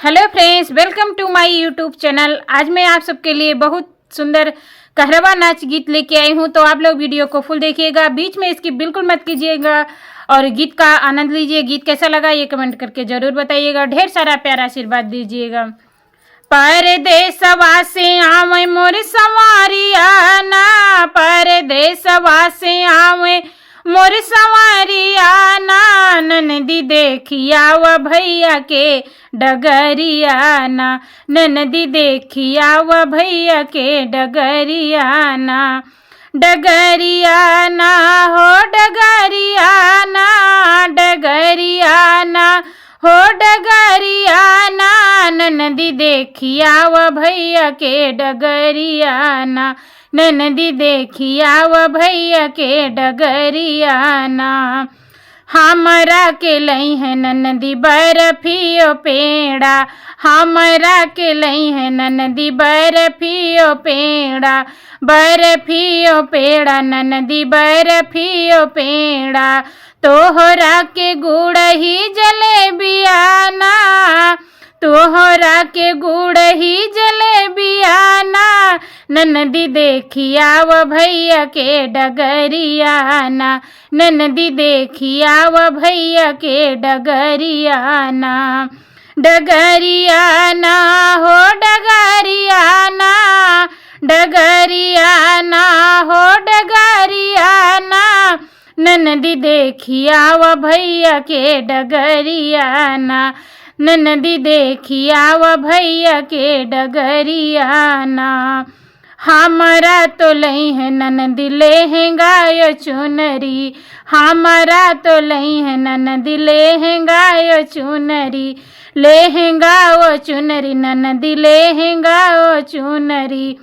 Hello friends, welcome two माय YouTube channel. आज मैं आप सबके लिए बहुत सुंदर कहरवा नाच गीत लेके आई हूँ, तो आप लोग वीडियो को फुल देखिएगा, बीच में इसकी बिल्कुल मत कीजिएगा और गीत का आनंद लीजिए। गीत कैसा लगा ये कमेंट करके जरूर बताइएगा। ढेर सारा प्यारा आशीर्वाद दीजिएगा। परदेसवा से आवे मोर सवारिया ना, परदेसवा से आवे मोर सवारिया ना, ननदी देखिया व भैया के डगरिया ना, ननदी देखिया व भैया के डगरिया ना, डगरिया ना हो डगरिया ना, डगरिया ना हो डगरिया ना, ननदी देखिया व भैया के डगरिया ना, ननदी देखिया व भैया के डगरिया ना। हमरा के लई है ननदी बर्फियो पेड़ा, हमरा के लई है ननदी बर्फियो पेड़ा, बर्फियो पेड़ा ननदी बर्फियो पेड़ा, तोहरा के गुड़ ही जलेबिया ना, तोहरा के गुड़ ही जलेबिया ना, ननदी देखिया व भैया के डगरिया ना, ननदी देखिया व भैया के डगरिया ना, डगरिया ना हो डगरिया ना, डगरिया ना हो डगरिया ना, ननदी देखिया व भैया के डगरिया ना, ननदी देखिया व भैया के डगरिया ना। हमरा तो लई है ननदी लहंगा यो चुनरी, हमरा तो लई है ननदी लहंगा यो चुनरी, लहंगा वो चुनरी ननदी लहंगा वो चुनरी,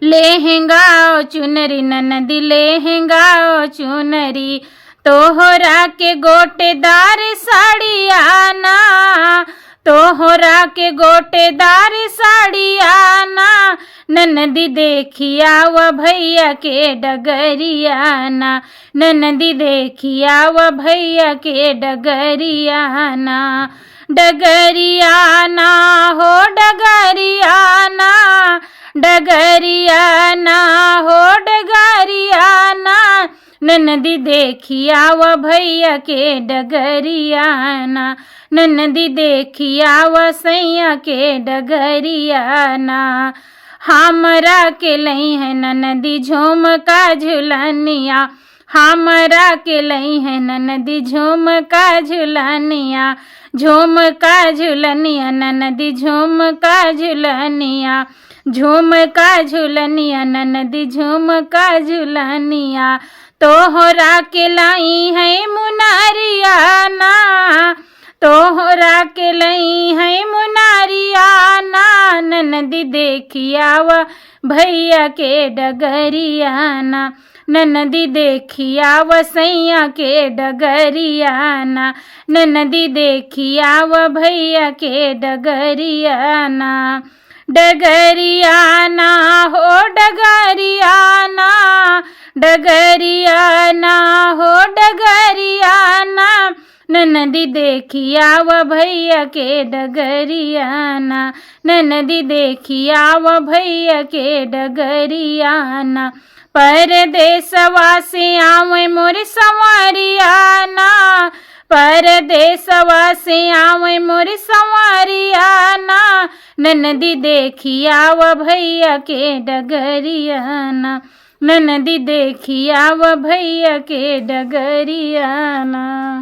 लहंगा ओ चुनरी ननदी लहंगा ओ चुनरी, तोहरा के गोटेदार साड़िया ना, तोहरा के गोटेदार साड़िया ना, ननदी देखिया व भैया के डगरिया ना, ननदी देखिया व भैया के डगरिया ना, डगरिया ना हो डगरिया ना, डगरिया ना हो डगरिया ना, ननदी देखिया व भैया के डगरिया ना, ननदी देखिया व सैया के डगरिया ना। हमरा के लई है ननदी झुमका झुलनिया, हमरा के लई है ननदी झुमका झुलनिया, झुमका झुलनिया ननदी झुमका झुलनिया, झुमका झुलनिया ननदी झुमका झुलनिया, तोहरा के लाई है मुनारिया ना, तोहरा के लई है मुनारिया ना, ननदी देखिया व भैया के डगरिया ना, ननदी देखिया व सैया के डगरिया ना, ननदी देखिया व भैया के डगरिया ना, डगरिया ना हो डगरिया ना, डगरिया ना हो डगरिया ना, ननदी देखिया व भैया के डगरिया ना, ननदी देखिया व भैया के डगरिया ना, परदेसवा से आवे मोर सवारिया ना, परदेसवा से आवे मोर सवारिया ना, ननदी देखिया व भैया के डगरिया ना, ननदी देखिया व भैया के डगरिया ना।